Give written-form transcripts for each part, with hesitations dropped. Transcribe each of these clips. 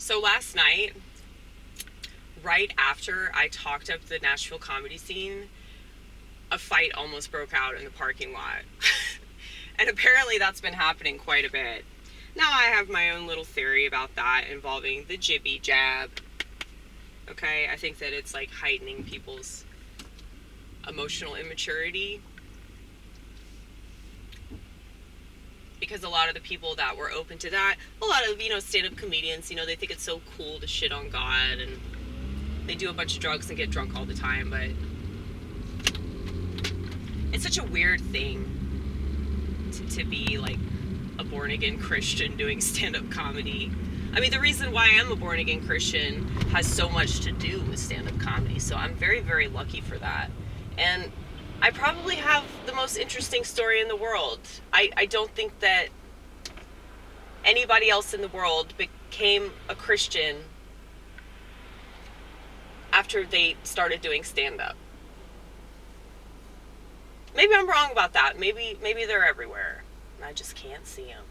So last night, right after I talked up the Nashville comedy scene, a fight almost broke out in the parking lot. And apparently that's been happening quite a bit. Now I have my own little theory about that involving the jibby jab. Okay, I think that it's like heightening people's emotional immaturity. Because a lot of the people that were open to that, a lot of, stand-up comedians, they think it's so cool to shit on God, and they do a bunch of drugs and get drunk all the time, but it's such a weird thing to be like a born-again Christian doing stand-up comedy. I mean, the reason why I'm a born-again Christian has so much to do with stand-up comedy, so I'm very, very lucky for that. And I probably have the most interesting story in the world. I don't think that anybody else in the world became a Christian after they started doing stand-up. Maybe I'm wrong about that. Maybe they're everywhere, and I just can't see them.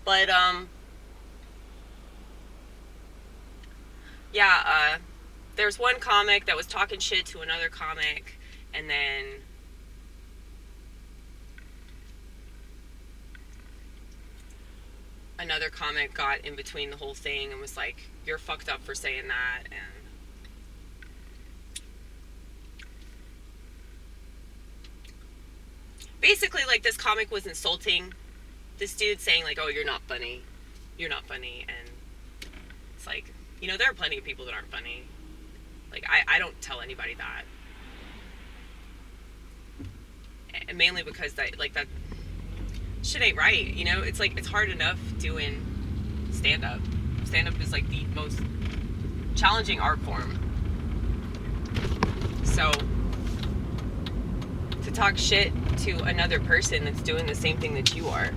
But, there's one comic that was talking shit to another comic, and then another comic got in between the whole thing and was like, you're fucked up for saying that, and basically, like, this comic was insulting this dude, saying, like, oh, you're not funny, and it's like, there are plenty of people that aren't funny. Like, I don't tell anybody that. And mainly because that shit ain't right, It's like, it's hard enough doing stand-up. Stand-up is, like, the most challenging art form. So, to talk shit to another person that's doing the same thing that you are.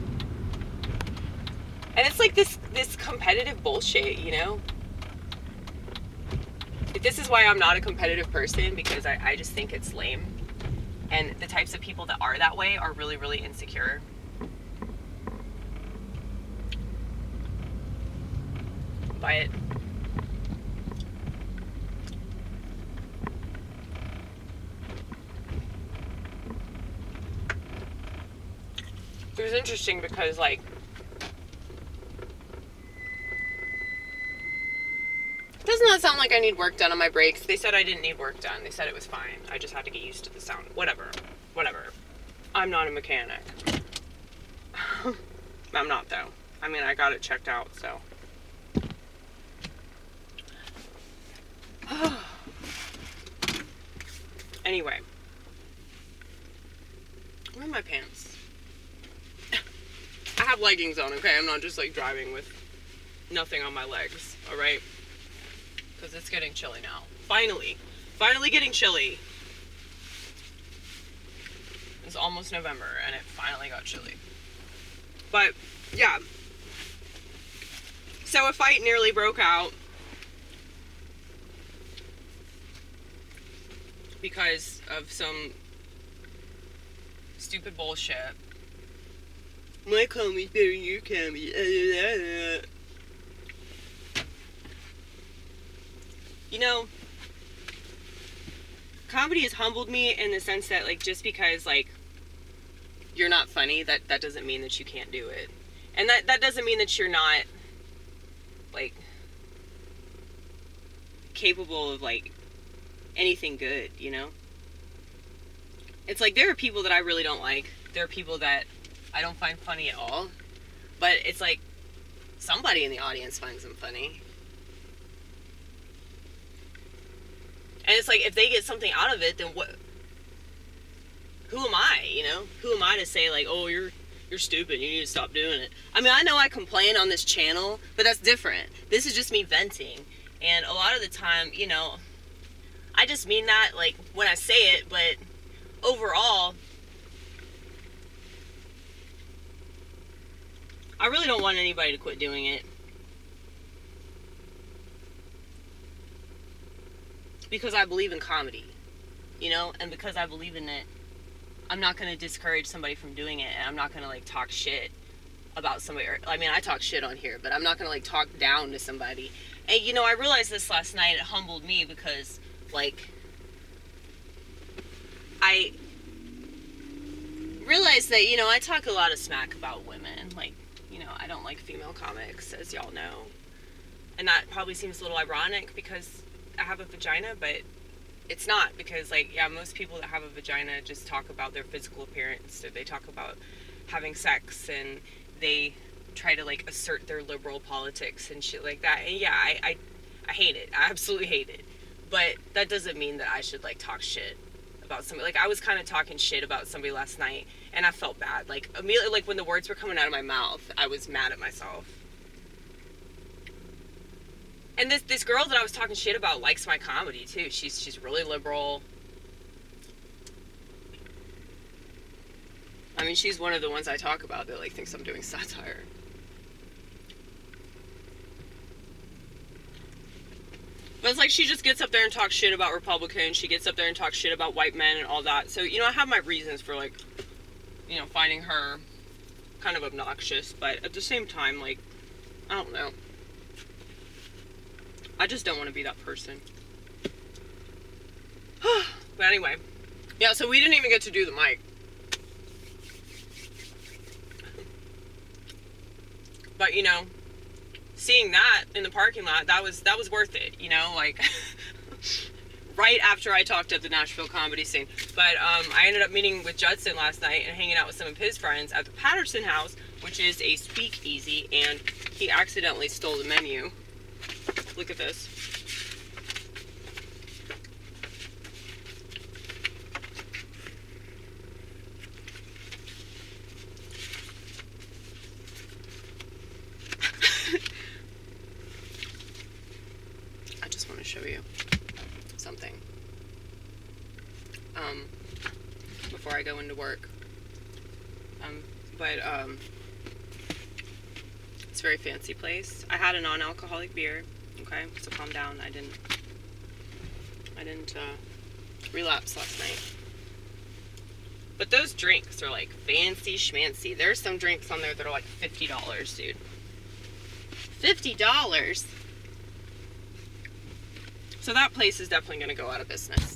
And it's like this competitive bullshit, This is why I'm not a competitive person, because I just think it's lame. And the types of people that are that way are really, really insecure. But it was interesting because, like, doesn't that sound like I need work done on my brakes? They said I didn't need work done. They said it was fine. I just had to get used to the sound. Whatever. I'm not a mechanic. I'm not, though. I mean, I got it checked out, so. Anyway. Where are my pants? I have leggings on, okay? I'm not just, like, driving with nothing on my legs, alright? Because it's getting chilly now. Finally getting chilly. It's almost November, and it finally got chilly. But, yeah. So a fight nearly broke out because of some stupid bullshit. My comedy's better than your comedy. Comedy has humbled me in the sense that, like, just because, like, you're not funny, that doesn't mean that you can't do it. And that doesn't mean that you're not, like, capable of, like, anything good, It's like, there are people that I really don't like. There are people that I don't find funny at all. But it's like, somebody in the audience finds them funny. And it's like, if they get something out of it, then what? Who am I, Who am I to say, like, oh, you're stupid, you need to stop doing it. I mean, I know I complain on this channel, but that's different. This is just me venting. And a lot of the time, I just mean that, like, when I say it, but overall, I really don't want anybody to quit doing it. Because I believe in comedy, and because I believe in it, I'm not going to discourage somebody from doing it, and I'm not going to, like, talk shit about somebody. I mean, I talk shit on here, but I'm not gonna like talk down to somebody. And you know, I realized this last night. It humbled me because like I realized that, you know, I talk a lot of smack about women. Like, you know, I don't like female comics, as y'all know. And that probably seems a little ironic because I have a vagina, but it's not, because, like, yeah, most people that have a vagina just talk about their physical appearance, or they talk about having sex, and they try to, like, assert their liberal politics and shit like that. And yeah, I hate it. I absolutely hate it. But that doesn't mean that I should, like, talk shit about somebody. Like, I was kind of talking shit about somebody last night, and I felt bad. Like, immediately, like, when the words were coming out of my mouth, I was mad at myself. And this girl that I was talking shit about likes my comedy, too. She's really liberal. I mean, she's one of the ones I talk about that, like, thinks I'm doing satire. But it's like she just gets up there and talks shit about Republicans. She gets up there and talks shit about white men and all that. So, you know, I have my reasons for, like, you know, finding her kind of obnoxious. But at the same time, like, I don't know. I just don't want to be that person. But anyway. Yeah, so we didn't even get to do the mic. But, you know, seeing that in the parking lot, that was worth it, you know, like, right after I talked at the Nashville comedy scene. But I ended up meeting with Judson last night and hanging out with some of his friends at the Patterson house, which is a speakeasy, and he accidentally stole the menu. Look at this. I just want to show you something before I go into work. It's a very fancy place. I had a non-alcoholic beer. Okay, so calm down. I didn't relapse last night. But those drinks are like fancy schmancy. There's some drinks on there that are like $50, dude. $50. So that place is definitely going to go out of business.